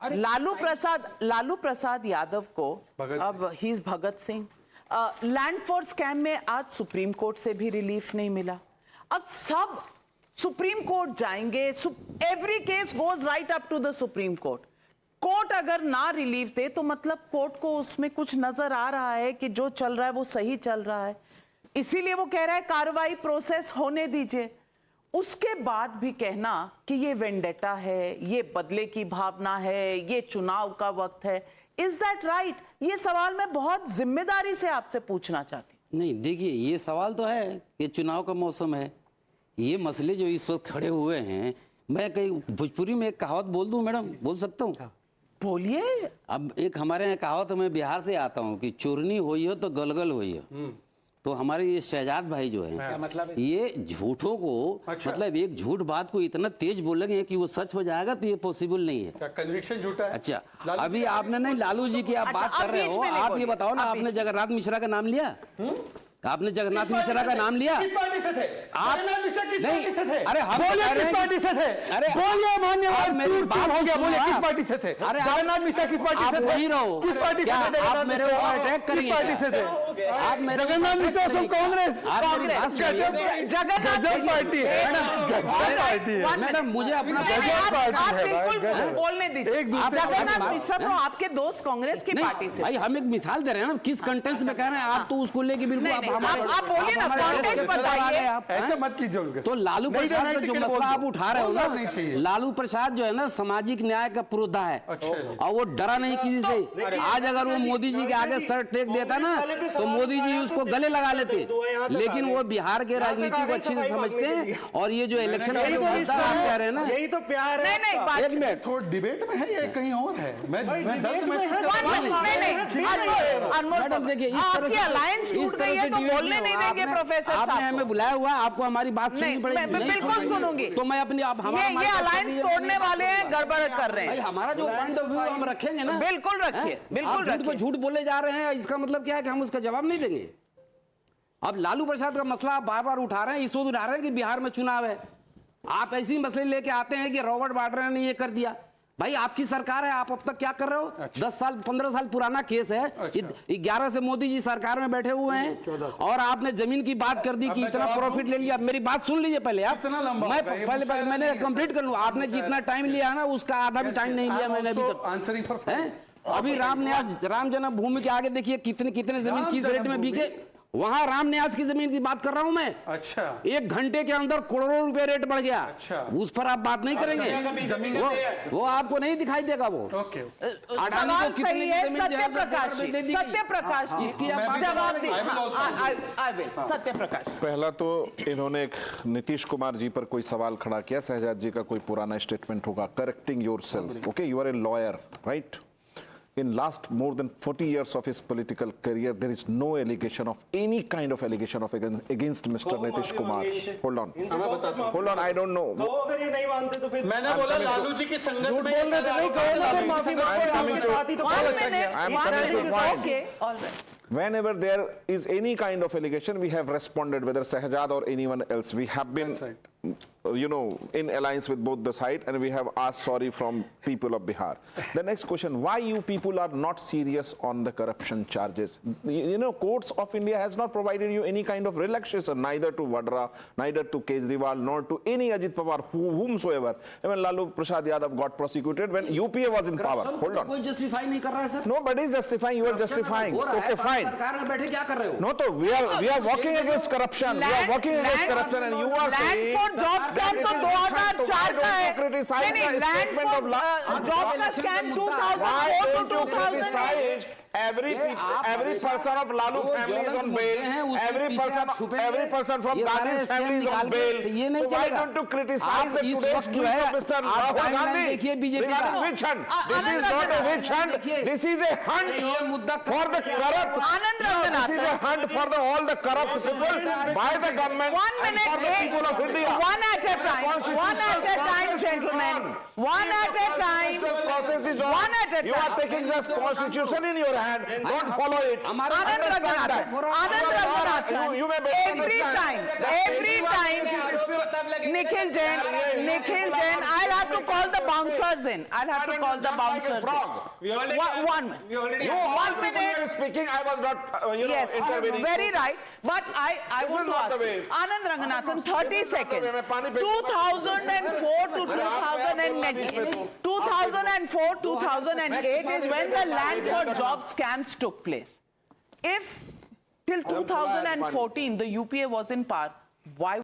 लालू प्रसाद यादव को अब he is Bhagat Singh. Land for scam में आज सुप्रीम कोर्ट से भी रिलीफ नहीं मिला। अब सब सुप्रीम कोर्ट जाएंगे, every case goes right up to the Supreme Court. Court अगर ना रिलीफ दे तो मतलब कोर्ट को उसमें कुछ नजर आ रहा है कि जो चल रहा है वो सही चल रहा है, इसीलिए वो कह रहा है कार्रवाई प्रोसेस होने दीजिए। उसके बाद भी कहना कि ये वेंडेटा है, ये बदले की भावना है, ये चुनाव का वक्त है, इज दैट राइट? ये सवाल मैं बहुत जिम्मेदारी से आपसे पूछना चाहती हूँ। नहीं, देखिए ये सवाल तो है कि चुनाव का मौसम है, ये मसले जो इस वक्त खड़े हुए हैं, मैं कहीं भोजपुरी में एक कहावत बोल दूं मैडम, बोल सकता हूँ? बोलिए। अब एक हमारे यहाँ कहावत, मैं बिहार से आता हूँ कि चोरनी हुई हो तो गलगल हुई हो। तो हमारे ये शहजाद भाई जो है, मतलब ये झूठों को मतलब एक झूठ बात को इतना तेज बोलेंगे कि वो सच हो जाएगा, तो ये पॉसिबल नहीं है। कन्विक्शन झूठा है। अच्छा, अभी आपने नहीं लालू जी की आप बात कर रहे हो, आप ये बताओ ना, आपने जगन्नाथ मिश्रा का नाम लिया? आपने जगन्नाथ मिश्रा का नाम लिया? किस पार्टी से थे आप? नहीं, अरे हम किस पार्टी से थे? अरे बोलिए मान्यवर, मेरी बात हो गया, बोलिए किस पार्टी से थे? अरे जगन्नाथ मिश्रा किस पार्टी से थे? वही रहो, किस पार्टी से थे? आप मेरे ऊपर अटैक करेंगे? किस पार्टी से थे आप? जगन्नाथ मिश्रा सब कांग्रेस। गजब पार्टी है, गजब पार्टी है मैडम, मुझे अपना बोलने दीजिए। जगन्नाथ मिश्रा तो आपके दोस्त कांग्रेस की पार्टी से। भाई हम एक मिसाल दे रहे हैं ना, किस कंटेंट में कह रहे हैं आप, तो उसको लेके बिल्कुल आप बोलिए ना, कॉन्टेक्स्ट बताइए। ऐसे मत कीजिए। तो लालू प्रसाद का जो मसला आप उठा रहे हो ना, लालू प्रसाद जो है ना समाजिक न्याय का पुरोधा है, और वो डरा नहीं किसी से। आज अगर वो मोदी जी के आगे सर टेक देता ना तो मोदी जी उसको गले लगा लेते, लेकिन वो बिहार के राजनीति को अच्छी से समझते हैं। और ये जो इलेक्शन आप कह रहे हैं ना, यही तो प्यार है। नहीं, एक मिनट, थोड़ा डिबेट में है या कहीं और है? मैडम देखिए, इस तरह से अलायंस टूट गई है तो बोलने नहीं देंगे प्रोफेसर साहब। आपने हमें बुलाया हुआ, आपको हमारी बात सुननी पड़ेगी। बिल्कुल सुनूंगी। तो मैं अपनी आप हमारा ये अलायंस तोड़ने वाले हैं, गड़बड़ कर रहे हैं। हमारा जो पॉइंट ऑफ व्यू हम रखेंगे ना, बिल्कुल रखिए, बिल्कुल रखिए। झूठ बोले जा रहे हैं, इसका मतलब क्या है कि हम उसका जवाब नहीं देंगे। अब लालू प्रसाद का मसला आप बार बार उठा रहे हैं, इस वक्त उठा रहे हैं कि बिहार में चुनाव है। आप ऐसी मसले लेके आते हैं कि रॉबर्ट वाड्रा ने ये कर दिया। भाई आपकी सरकार है, आप अब तक क्या कर रहे हो? 10 साल 15 साल पुराना केस है। 11 से मोदी जी सरकार में बैठे हुए हैं, और आपने जमीन की बात कर दी कि इतना प्रॉफिट ले लिया। मेरी बात सुन लीजिए पहले आप, मैं मैंने कंप्लीट कर लूं। आपने जितना टाइम लिया ना उसका आधा भी टाइम नहीं लिया मैंने अभी तक। अभी राम जन्मभूमि के आगे देखिए कितने कितने जमीन किस रेट में बिके। वहां राम न्यास की जमीन की बात कर रहा हूं मैं। अच्छा, 1 घंटे के अंदर करोड़ों रुपए रेट बढ़ गया। अच्छा, उस पर आप बात नहीं करेंगे, वो आपको नहीं दिखाई देगा। वो ओके, सवाल सही है। सत्य प्रकाश जिसकी सत्य प्रकाश। पहला तो इन्होंने एक नीतीश कुमार जी पर कोई सवाल खड़ा किया, शहजाद जी का कोई पुराना स्टेटमेंट होगा, correcting yourself. Okay, you are a lawyer, right? In last more than 40 years of his political career, there is no allegation of any kind of allegation of against Mr. Nitish Kumar. Hold on, I don't know. अगर ये नहीं मानते तो फिर मैंने बोला लालू जी की संगत में नहीं कहो। Whenever there is any kind of allegation, we have responded, whether Shahjad or anyone else. We have been, in alliance with both the side, and we have asked sorry from people of Bihar. The next question, why you people are not serious on the corruption charges? Courts of India has not provided you any kind of relaxation, neither to Vadra, neither to Kejriwal, nor to any Ajit Pawar, whomsoever. Even Lalu Prasad Yadav got prosecuted when UPA was in power. Hold on. कोई justify नहीं कर रहा है sir? Nobody is justifying, you are justifying. Okay, fine. सरकार में बैठे क्या कर रहे हो? No, तो we are working against corruption. We are working against corruption, and you are saying land for jobs scam तो 2004 का है। नहीं, land for jobs का scam 2004 to 2008। Every person of Lalu family is on bail. Every person from Gandhi's family is on bail. So why don't you criticize the today's tweet of Mr. Rahul Gandhi regarding witch hunt? This is not a witch hunt. This is a hunt for the corrupt. This is a hunt for all the corrupt people by the government and for the people of India. One at a time, gentlemen. One at a time. The process is on. You are taking just constitution in your hand. hand, don't follow it. हमारे Anand Understand that. Raghunathan, Anand Raghunathan, You may better every understand time, that every time, Nikhil Jain, I'll have to call the bouncers in. I'll have to call the bouncers We in. already One minute. we already You have- all 1 people minute. were speaking, I was not, Yes, intervening. very right. But I This want is to not ask the way. you, Anand Raghunathan, 30 This is not the seconds. way. मैं पानी फेंक 2004 to अरे आप क्या बोलना बीच में तुम? 2004, 2008 is when the land for job scams took place. If till 2014 the UPA was in power, why